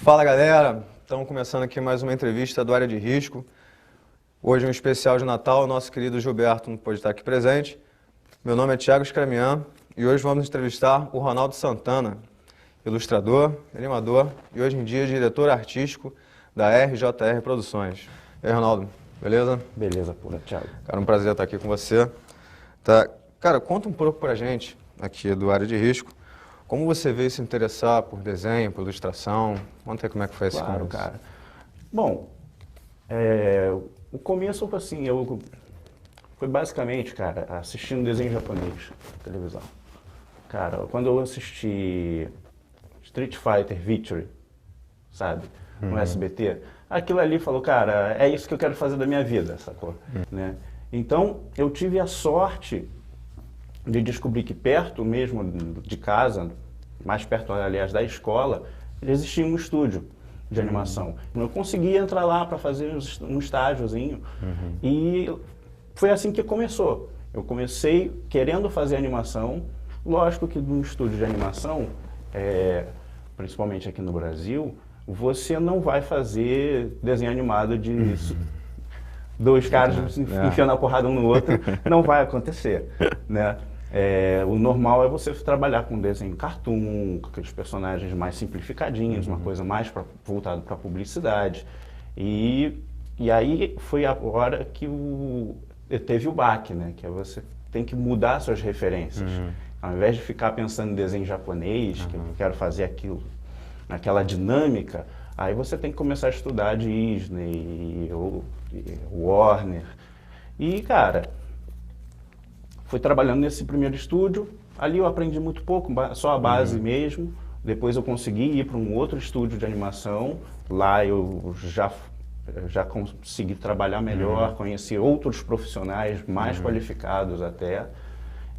Fala galera, estamos começando aqui mais uma entrevista do Área de Risco. Hoje um especial de Natal, o nosso querido Gilberto não pôde estar aqui presente. Meu nome é Thiago Scramian e hoje vamos entrevistar o Ronaldo Santana, ilustrador, animador e hoje em dia diretor artístico da RJR Produções. E aí, Ronaldo, beleza? Beleza, pura, Thiago. Cara, um prazer estar aqui com você. Tá. Cara, conta um pouco pra gente, aqui do Área de Risco, como você veio se interessar por desenho, por ilustração? Conta aí como é que foi esse Claro, começo. cara. Bom, o começo foi assim, foi basicamente, cara, assistindo desenho japonês na televisão. Cara, quando eu assisti Street Fighter Victory, sabe, no SBT, aquilo ali falou, cara, é isso que eu quero fazer da minha vida, sacou? Né? Então, eu tive a sorte de descobrir que perto mesmo de casa, mais perto, aliás, da escola, existia um estúdio de animação. Eu consegui entrar lá para fazer um estágiozinho e foi assim que começou. Eu comecei querendo fazer animação, lógico que num estúdio de animação, principalmente aqui no Brasil, você não vai fazer desenho animado de dois caras enfiando a porrada um no outro, não vai acontecer, né? O normal é você trabalhar com desenho cartoon, com aqueles personagens mais simplificadinhos, uma coisa mais voltada para publicidade. E aí foi a hora que teve o baque, né? Que você tem que mudar suas referências. Ao invés de ficar pensando em desenho japonês, que eu quero fazer aquilo, naquela dinâmica, aí você tem que começar a estudar Disney, Warner. E, cara, fui trabalhando nesse primeiro estúdio, ali eu aprendi muito pouco, só a base mesmo. Depois eu consegui ir para um outro estúdio de animação, lá eu já consegui trabalhar melhor, conheci outros profissionais mais qualificados até.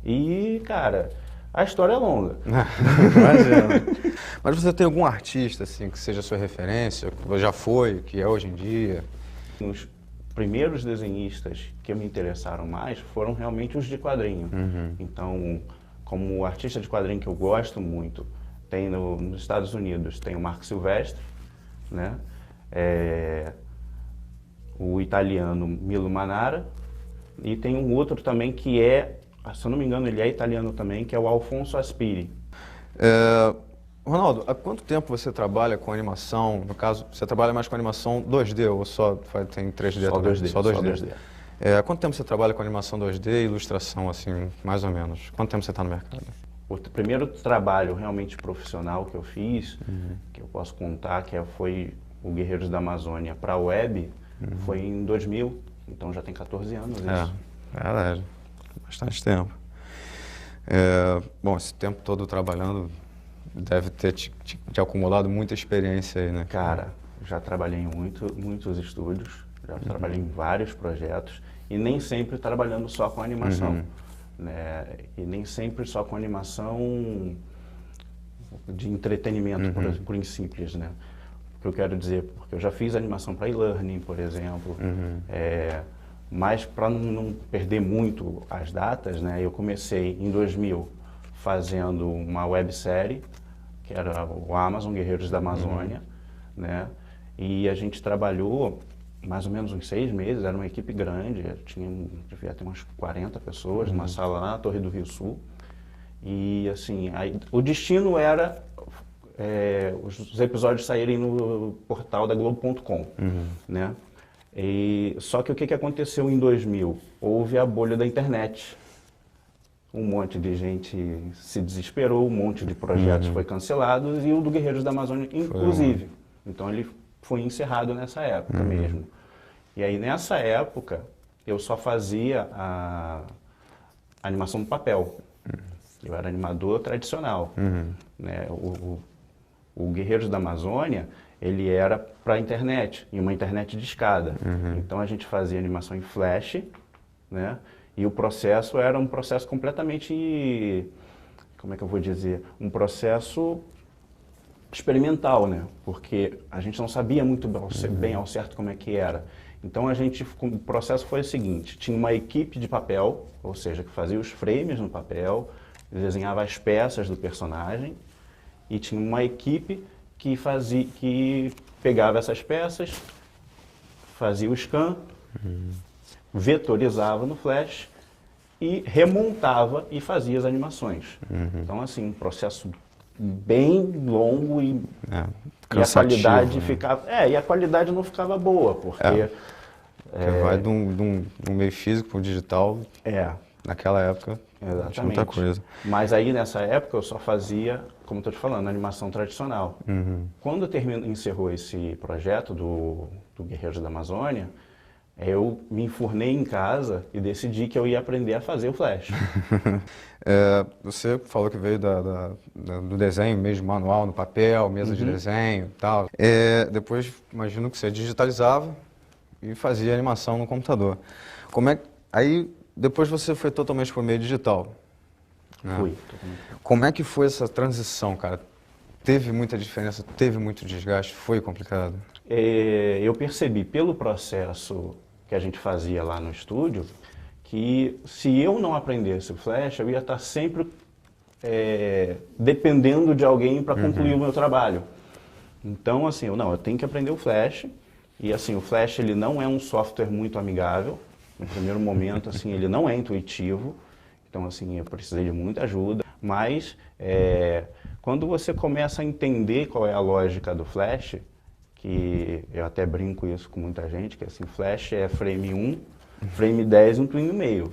E, cara, a história é longa. Imagina. Mas você tem algum artista assim que seja sua referência, que já foi, que é hoje em dia? Os primeiros desenhistas que me interessaram mais foram realmente os de quadrinho. Então, como artista de quadrinho que eu gosto muito, tem nos Estados Unidos, tem o Mark Silvestre, né? O italiano Milo Manara, e tem um outro também que se eu não me engano, ele é italiano também, que é o Alfonso Aspiri. Ronaldo, há quanto tempo você trabalha com animação? No caso, você trabalha mais com animação 2D ou só tem 3D Só também? 2D. Só 2D. Só 2D. Há quanto tempo você trabalha com animação 2D e ilustração, assim, mais ou menos? Quanto tempo você está no mercado? O primeiro trabalho realmente profissional que eu fiz, que eu posso contar, foi o Guerreiros da Amazônia para a web, foi em 2000, então já tem 14 anos isso. Verdade, bastante tempo. Bom, esse tempo todo trabalhando deve ter te acumulado muita experiência aí, né? Cara, já trabalhei em muitos estúdios, já trabalhei em vários projetos e nem sempre trabalhando só com animação, né? E nem sempre só com animação de entretenimento, por simples, né? O que eu quero dizer, porque eu já fiz animação para e-learning, por exemplo, mas para não perder muito as datas, né? Eu comecei em 2000 fazendo uma websérie, que era o Amazon, Guerreiros da Amazônia, né? E a gente trabalhou mais ou menos uns 6 meses, era uma equipe grande, devia ter umas 40 pessoas, numa sala lá na Torre do Rio Sul. E assim, o destino era os episódios saírem no portal da Globo.com, né? Só que o que aconteceu em 2000? Houve a bolha da internet. Um monte de gente se desesperou, um monte de projetos foi cancelado e o do Guerreiros da Amazônia, inclusive. Então ele foi encerrado nessa época mesmo. E aí nessa época eu só fazia a animação no papel. Eu era animador tradicional. Né? O Guerreiros da Amazônia, ele era para a internet, e uma internet de escada. Então a gente fazia animação em flash, né? E o processo era um processo completamente, como é que eu vou dizer, um processo experimental, né? Porque a gente não sabia muito bem ao certo como é que era. Então o processo foi o seguinte, tinha uma equipe de papel, ou seja, que fazia os frames no papel, desenhava as peças do personagem, e tinha uma equipe que pegava essas peças, fazia o scan, vetorizava no Flash e remontava e fazia as animações. Então, assim, um processo bem longo e a qualidade ficava... e a qualidade não ficava boa, porque... vai de um meio físico para o digital, naquela época, tinha muita coisa. Mas aí, nessa época, eu só fazia, como estou te falando, animação tradicional. Quando encerrou esse projeto do Guerreiros da Amazônia, eu me enfurnei em casa e decidi que eu ia aprender a fazer o Flash. Você falou que veio do desenho mesmo, manual, no papel, mesa de desenho e tal. Depois, imagino que você digitalizava e fazia animação no computador. Aí, depois você foi totalmente por meio digital. Né? Fui. Como é que foi essa transição, cara? Teve muita diferença? Teve muito desgaste? Foi complicado? Eu percebi pelo processo que a gente fazia lá no estúdio que se eu não aprendesse o Flash, eu ia estar sempre dependendo de alguém para concluir o meu trabalho. Então, assim, eu tenho que aprender o Flash. E, assim, o Flash ele não é um software muito amigável. No primeiro momento, assim, ele não é intuitivo. Então, assim, eu precisei de muita ajuda. Mas, quando você começa a entender qual é a lógica do Flash, que eu até brinco isso com muita gente, que assim, Flash é frame 1, frame 10 e um twin no meio.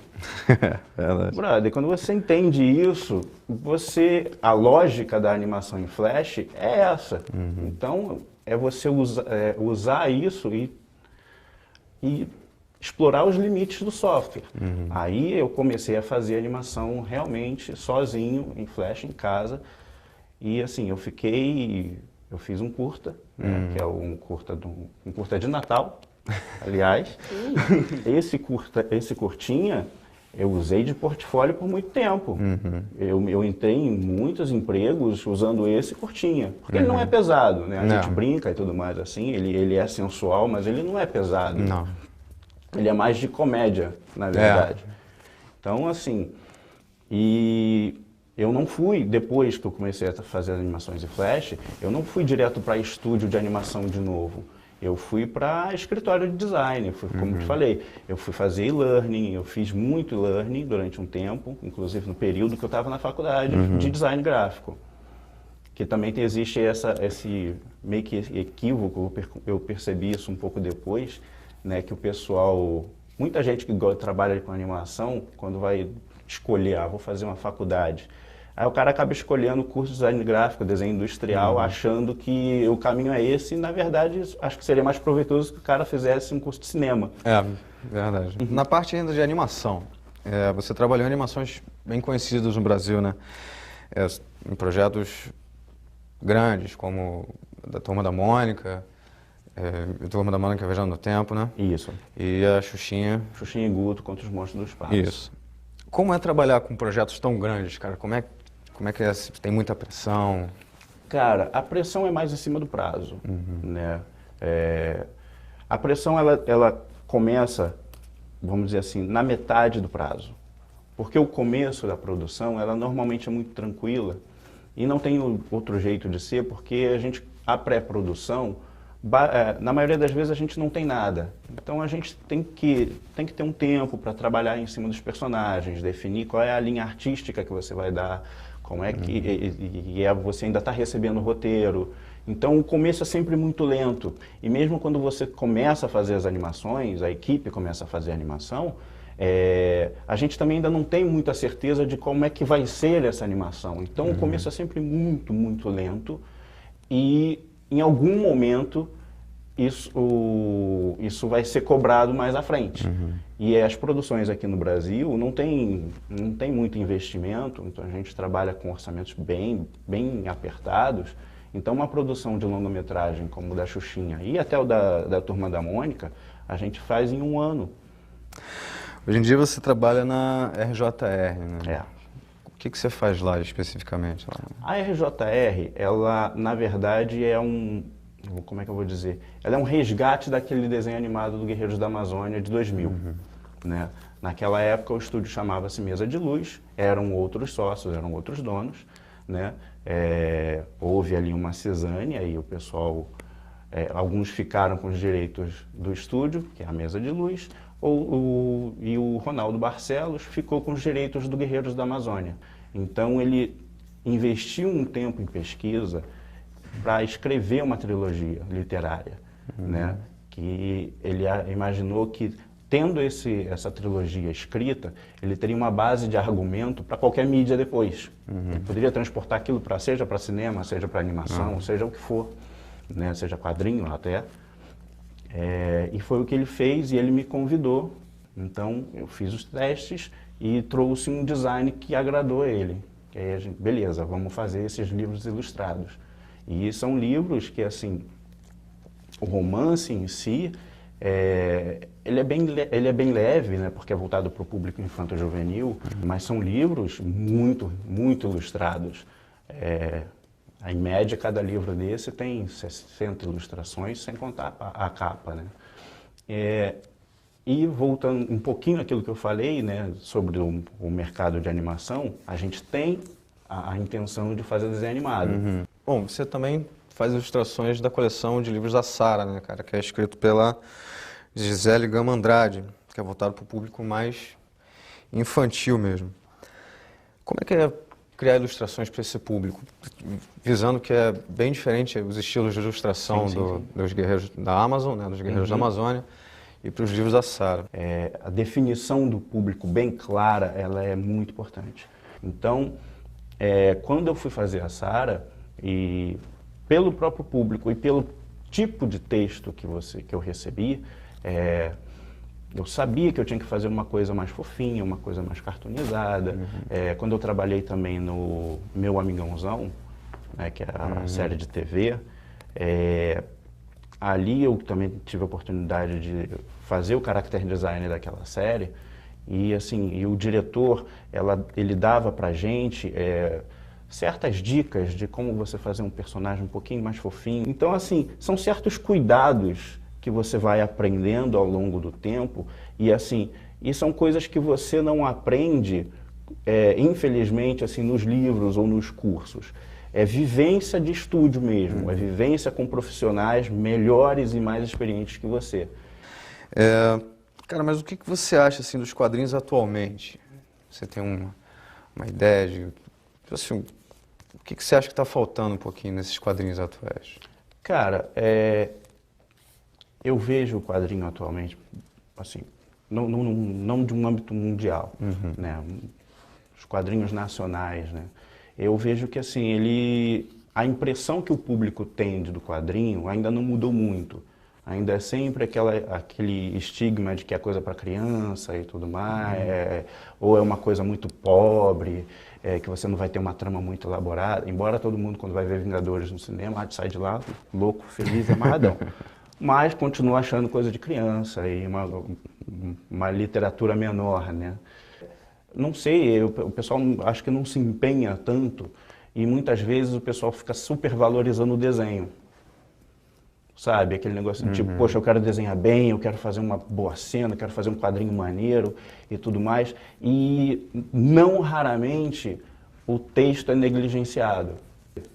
Brother, quando você entende isso, a lógica da animação em Flash é essa. Então, é você usar isso e explorar os limites do software. Aí eu comecei a fazer animação realmente sozinho, em Flash, em casa. E assim, eu fiz um curta, que é um curta de Natal, aliás. Esse curtinha eu usei de portfólio por muito tempo. Eu entrei em muitos empregos usando esse curtinha, porque ele não é pesado, né? A gente brinca e tudo mais assim, ele é sensual, mas ele não é pesado. Não. Ele é mais de comédia, na verdade. Então, assim, eu não fui, depois que eu comecei a fazer animações em Flash, eu não fui direto para estúdio de animação de novo. Eu fui para escritório de design, como eu te falei. Eu fui fazer e-learning, eu fiz muito e-learning durante um tempo, inclusive no período que eu estava na faculdade de design gráfico. Que também existe esse meio que equívoco, eu percebi isso um pouco depois, né, que o pessoal, muita gente que trabalha com animação, quando vai escolher, vou fazer uma faculdade, aí o cara acaba escolhendo o curso de design gráfico, desenho industrial, achando que o caminho é esse, e na verdade acho que seria mais proveitoso que o cara fizesse um curso de cinema. Verdade. Na parte ainda de animação, você trabalhou em animações bem conhecidas no Brasil, né? Em projetos grandes, como da Turma da Mônica, Turma da Mônica Viajando no Tempo, né? Isso. E a Xuxinha. Xuxinha e Guto contra os Monstros do Espaço. Isso. Como é trabalhar com projetos tão grandes, cara? Como é que é? Tem muita pressão? Cara, a pressão é mais em cima do prazo, né? A pressão, ela começa, vamos dizer assim, na metade do prazo. Porque o começo da produção, ela normalmente é muito tranquila e não tem outro jeito de ser, porque a pré-produção, na maioria das vezes a gente não tem nada. Então a gente tem que ter um tempo para trabalhar em cima dos personagens, definir qual é a linha artística que você vai dar, como é que você ainda está recebendo o roteiro. Então o começo é sempre muito lento. E mesmo quando você começa a fazer as animações, a equipe começa a fazer a animação, a gente também ainda não tem muita certeza de como é que vai ser essa animação. Então o começo é sempre muito, muito lento e em algum momento isso vai ser cobrado mais à frente. E as produções aqui no Brasil não tem muito investimento, então a gente trabalha com orçamentos bem apertados. Então uma produção de longa-metragem como o da Xuxinha e até o da Turma da Mônica, a gente faz em um ano. Hoje em dia você trabalha na RJR, né? O que você faz lá especificamente? A RJR, ela na verdade como é que eu vou dizer? Ela é um resgate daquele desenho animado do Guerreiros da Amazônia de 2000. Né? Naquela época o estúdio chamava-se Mesa de Luz, eram outros sócios, eram outros donos, né? Houve ali uma cisânia, aí o pessoal, alguns ficaram com os direitos do estúdio, que é a mesa de luz, e o Ronaldo Barcelos ficou com os direitos do Guerreiros da Amazônia. Então ele investiu um tempo em pesquisa para escrever uma trilogia literária, né? Que ele imaginou que, tendo essa trilogia escrita, ele teria uma base de argumento para qualquer mídia depois. Ele poderia transportar aquilo seja para cinema, seja para animação, seja o que for, né? Seja quadrinho até. E foi o que ele fez, e ele me convidou. Então eu fiz os testes e trouxe um design que agradou a ele. E aí a gente, beleza, vamos fazer esses livros ilustrados. E são livros que, assim, o romance em si, ele é bem leve, né, porque é voltado para o público infanto-juvenil, mas são livros muito, muito ilustrados. Em média, cada livro desse tem 60 ilustrações, sem contar a capa, né? E voltando um pouquinho àquilo que eu falei, né, sobre o mercado de animação, a gente tem a intenção de fazer desenho animado. Bom, você também faz ilustrações da coleção de livros da Sara, né, cara, que é escrito pela Gisele Gama Andrade, que é voltado para o público mais infantil mesmo. Como é que é criar ilustrações para esse público, visando que é bem diferente os estilos de ilustração dos Guerreiros da Amazon, né, dos Guerreiros da Amazônia, e para os livros da Sara? A definição do público bem clara, ela é muito importante. Então, quando eu fui fazer a Sara, e pelo próprio público e pelo tipo de texto que eu recebi, eu sabia que eu tinha que fazer uma coisa mais fofinha, uma coisa mais cartoonizada. Quando eu trabalhei também no Meu Amigãozão, né, que é a série de TV, ali eu também tive a oportunidade de fazer o character design daquela série. E assim, o diretor, ele dava pra gente certas dicas de como você fazer um personagem um pouquinho mais fofinho. Então, assim, são certos cuidados que você vai aprendendo ao longo do tempo, e assim, e são coisas que você não aprende, infelizmente, assim, nos livros ou nos cursos. É vivência de estúdio mesmo, é vivência com profissionais melhores e mais experientes que você. Cara, mas o que você acha, assim, dos quadrinhos atualmente? Você tem uma ideia de... Assim, o que você acha que está faltando um pouquinho nesses quadrinhos atuais? Cara, eu vejo o quadrinho atualmente, assim, não de um âmbito mundial, né? Os quadrinhos nacionais, né? Eu vejo que, assim, a impressão que o público tem do quadrinho ainda não mudou muito. Ainda é sempre aquele estigma de que é coisa para criança e tudo mais, ou é uma coisa muito pobre, que você não vai ter uma trama muito elaborada, embora todo mundo, quando vai ver Vingadores no cinema, sai de lá louco, feliz e amarradão. Mas continua achando coisa de criança e uma literatura menor, né? Não sei, o pessoal acho que não se empenha tanto, e muitas vezes o pessoal fica supervalorizando o desenho. Sabe, aquele negócio de tipo, poxa, eu quero desenhar bem, eu quero fazer uma boa cena, eu quero fazer um quadrinho maneiro e tudo mais. E não raramente o texto é negligenciado.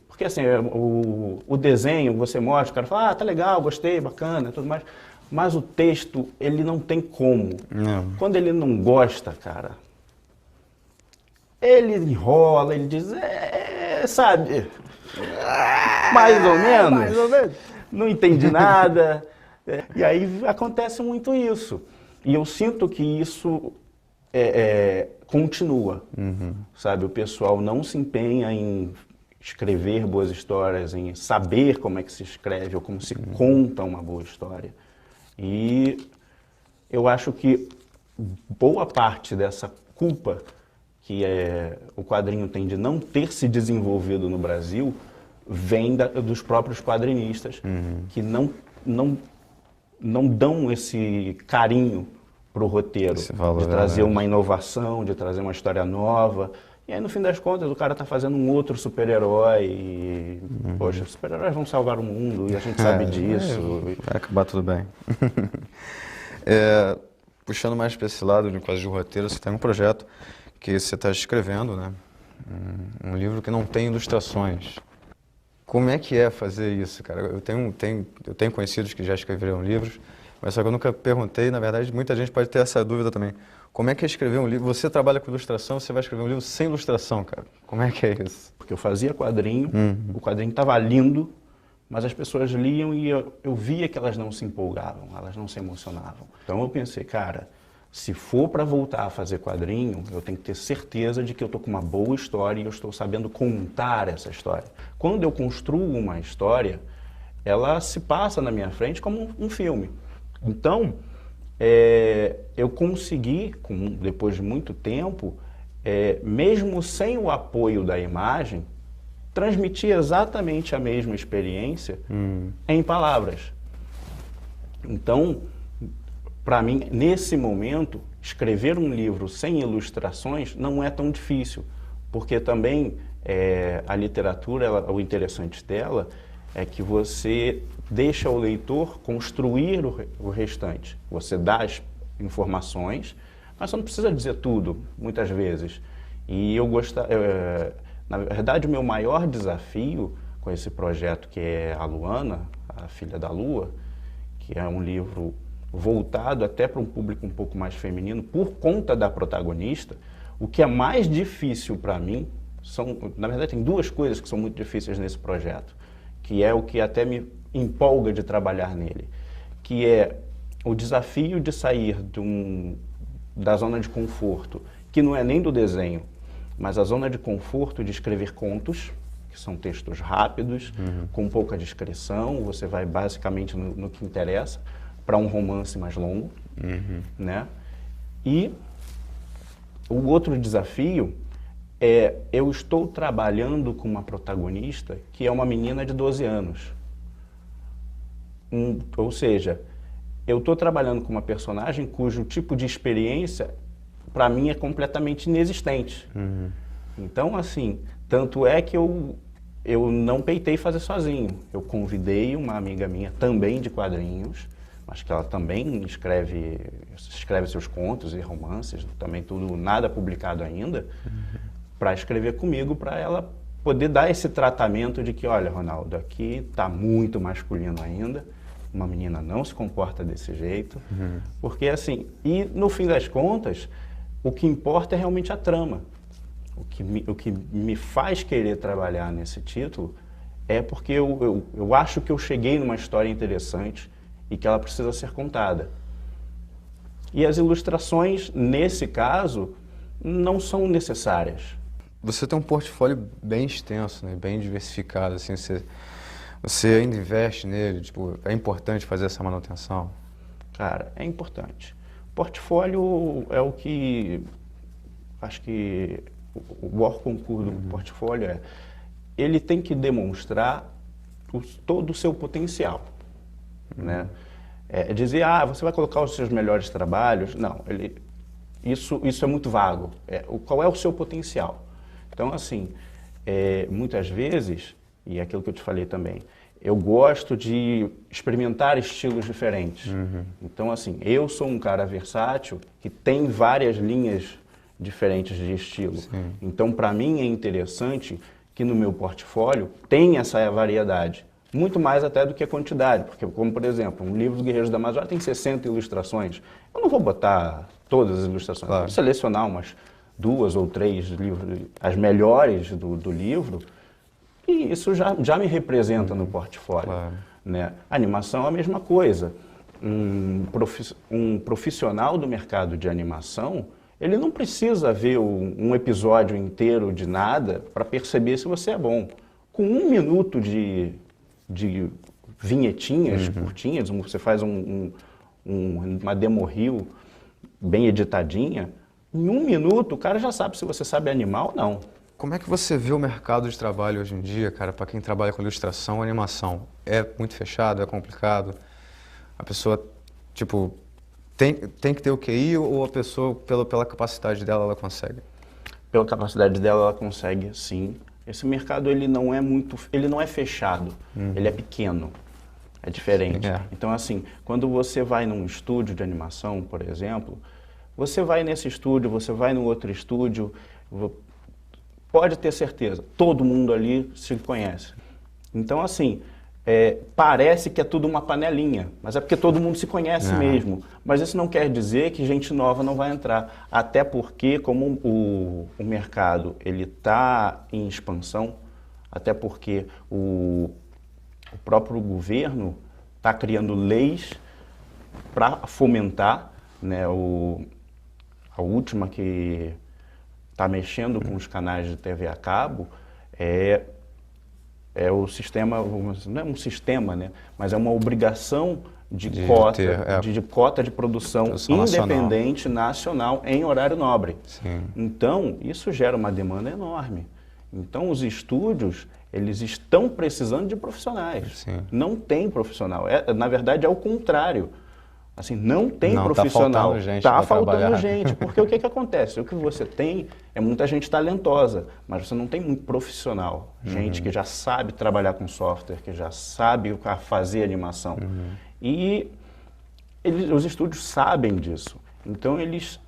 Porque assim, o desenho, você mostra, o cara fala, ah, tá legal, gostei, bacana e tudo mais. Mas o texto, ele não tem como. Não. Quando ele não gosta, cara, ele enrola, ele diz, sabe, mais ou menos. Mais ou menos. Não entendi nada, e aí acontece muito isso. E eu sinto que isso continua, sabe? O pessoal não se empenha em escrever boas histórias, em saber como é que se escreve ou como se conta uma boa história. E eu acho que boa parte dessa culpa que o quadrinho tem de não ter se desenvolvido no Brasil vem dos próprios quadrinistas, que não dão esse carinho para o roteiro, de trazer uma inovação, de trazer uma história nova. E aí, no fim das contas, o cara está fazendo um outro super-herói e, poxa, os super-heróis vão salvar o mundo e a gente sabe disso. Vai acabar tudo bem. Puxando mais para esse lado de quase de roteiro, você tem um projeto que você está escrevendo, né? Um livro que não tem ilustrações. Como é que é fazer isso, cara? Eu tenho conhecidos que já escreveram livros, mas só que eu nunca perguntei, na verdade, muita gente pode ter essa dúvida também. Como é que é escrever um livro? Você trabalha com ilustração, você vai escrever um livro sem ilustração, cara. Como é que é isso? Porque eu fazia quadrinho, o quadrinho estava lindo, mas as pessoas liam e eu via que elas não se empolgavam, elas não se emocionavam. Então eu pensei, cara, se for para voltar a fazer quadrinho, eu tenho que ter certeza de que eu estou com uma boa história e eu estou sabendo contar essa história. Quando eu construo uma história, ela se passa na minha frente como um filme. Então, eu consegui, depois de muito tempo, mesmo sem o apoio da imagem, transmitir exatamente a mesma experiência em palavras. Então, para mim, nesse momento, escrever um livro sem ilustrações não é tão difícil, porque também a literatura, o interessante dela é que você deixa o leitor construir o restante. Você dá as informações, mas você não precisa dizer tudo, muitas vezes. E na verdade, o meu maior desafio com esse projeto, que é a Luana, a Filha da Lua, que é um livro voltado até para um público um pouco mais feminino, por conta da protagonista, o que é mais difícil para mim, na verdade, tem duas coisas que são muito difíceis nesse projeto, que é o que até me empolga de trabalhar nele, que é o desafio de sair da zona de conforto, que não é nem do desenho, mas a zona de conforto de escrever contos, que são textos rápidos, com pouca descrição, você vai basicamente no que interessa, para um romance mais longo, né? E o outro desafio é, eu estou trabalhando com uma protagonista que é uma menina de 12 anos. Ou seja, eu estou trabalhando com uma personagem cujo tipo de experiência, para mim, é completamente inexistente. Então, assim, tanto é que eu não peitei fazer sozinho. Eu convidei uma amiga minha, também de quadrinhos, mas que ela também escreve seus contos e romances, também tudo, nada publicado ainda, para escrever comigo, para ela poder dar esse tratamento de que, olha, Ronaldo, aqui está muito masculino ainda, uma menina não se comporta desse jeito, porque assim, e no fim das contas, o que importa é realmente a trama. O que me faz querer trabalhar nesse título é porque eu acho que eu cheguei numa história interessante e que ela precisa ser contada. E as ilustrações, nesse caso, não são necessárias. Você tem um portfólio bem extenso, né? Bem diversificado, assim, você ainda investe nele, tipo, é importante fazer essa manutenção? Cara, é importante. Portfólio é o que, acho que o maior concurso do portfólio ele tem que demonstrar todo o seu potencial, né? Dizer, você vai colocar os seus melhores trabalhos, não, isso é muito vago. Qual é o seu potencial? Então, assim, muitas vezes, e é aquilo que eu te falei também, eu gosto de experimentar estilos diferentes. Então, assim, eu sou um cara versátil que tem várias linhas diferentes de estilo. Então, para mim, é interessante que no meu portfólio tem essa variedade. Muito mais até do que a quantidade, porque, como por exemplo, um livro do Guerreiros da Amazônia tem 60 ilustrações. Eu não vou botar todas as ilustrações, claro. Vou selecionar umas 2 ou 3 livros, as melhores do livro, e isso já me representa no portfólio. Claro. Né? A animação é a mesma coisa. Um profissional do mercado de animação, ele não precisa ver um episódio inteiro de nada para perceber se você é bom. Com 1 minuto de vinhetinhas curtinhas, você faz uma demo reel bem editadinha, em 1 minuto o cara já sabe se você sabe animar ou não. Como é que você vê o mercado de trabalho hoje em dia, cara, para quem trabalha com ilustração ou animação? É muito fechado, é complicado? A pessoa, tipo, tem que ter o QI ou a pessoa, pela capacidade dela, ela consegue? Pela capacidade dela, ela consegue, sim. Esse mercado, ele não é fechado, ele é pequeno, é diferente. Então, assim, quando você vai num estúdio de animação, por exemplo, você vai nesse estúdio, você vai no outro estúdio, pode ter certeza, todo mundo ali se conhece. Então, assim, parece que é tudo uma panelinha, mas é porque todo mundo se conhece mesmo. Mas isso não quer dizer que gente nova não vai entrar. Até porque, como o mercado está em expansão, até porque o próprio governo está criando leis para fomentar, né, a última que está mexendo com os canais de TV a cabo é o sistema, não é um sistema, né, mas é uma obrigação de cota de produção independente nacional em horário nobre. Sim. Então, isso gera uma demanda enorme. Então, os estúdios, eles estão precisando de profissionais. Sim. Não tem profissional. Na verdade, é o contrário. Assim, não tem profissional. Tá faltando gente. Porque o que acontece? O que você tem é muita gente talentosa, mas você não tem muito profissional. Gente que já sabe trabalhar com software, que já sabe fazer animação. E os estúdios sabem disso. Então, eles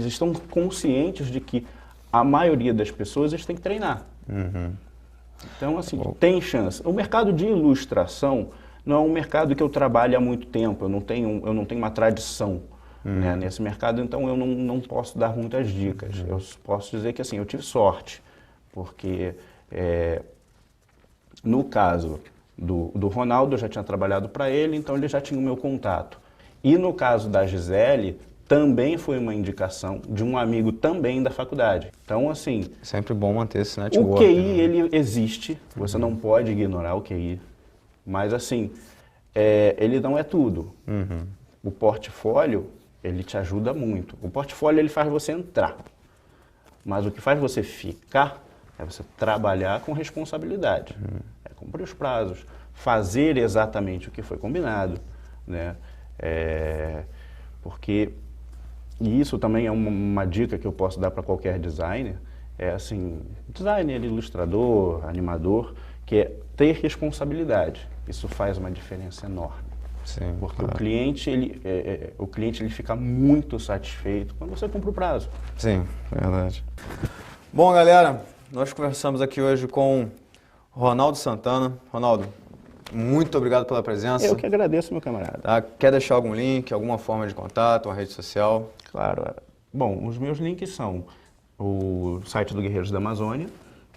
estão conscientes de que a maioria das pessoas eles têm que treinar. Então, assim, tem chance. O mercado de ilustração não é um mercado que eu trabalho há muito tempo, eu não tenho uma tradição, né, nesse mercado, então eu não posso dar muitas dicas. Eu posso dizer que, assim, eu tive sorte, porque no caso do Ronaldo, eu já tinha trabalhado para ele, então ele já tinha o meu contato. E no caso da Gisele, também foi uma indicação de um amigo também da faculdade. Então, assim... Sempre bom manter esse network. O QI, ele existe, você não pode ignorar o QI, mas, assim, ele não é tudo. O portfólio, ele te ajuda muito. O portfólio, ele faz você entrar, mas o que faz você ficar é você trabalhar com responsabilidade. É cumprir os prazos, fazer exatamente o que foi combinado, né? Porque... E isso também é uma dica que eu posso dar para qualquer designer, assim, designer, ilustrador, animador, que é ter responsabilidade. Isso faz uma diferença enorme. Sim, porque o cliente ele fica muito satisfeito quando você cumpre o prazo. Sim, verdade. Bom, galera, nós conversamos aqui hoje com Ronaldo Santana. Ronaldo, muito obrigado pela presença. Eu que agradeço, meu camarada. Tá? Quer deixar algum link, alguma forma de contato, uma rede social? Claro. Bom, os meus links são o site do Guerreiros da Amazônia,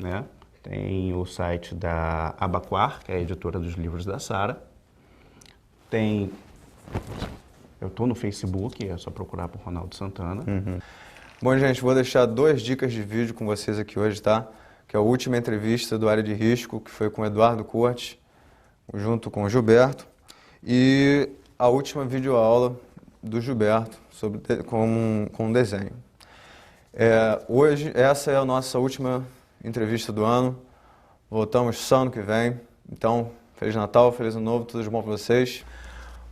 né? Tem o site da Abaquar, que é a editora dos livros da Sara. Eu estou no Facebook, é só procurar por Ronaldo Santana. Bom, gente, vou deixar 2 dicas de vídeo com vocês aqui hoje, tá? Que é a última entrevista do Área de Risco, que foi com o Eduardo Cortes, junto com o Gilberto, e a última videoaula do Gilberto com desenho. Hoje, essa é a nossa última entrevista do ano. Voltamos só ano que vem. Então, Feliz Natal, Feliz Ano Novo, tudo de bom para vocês.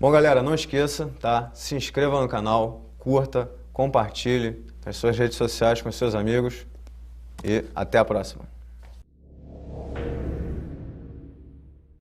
Bom, galera, não esqueça, tá? Se inscreva no canal, curta, compartilhe nas suas redes sociais com seus amigos e até a próxima.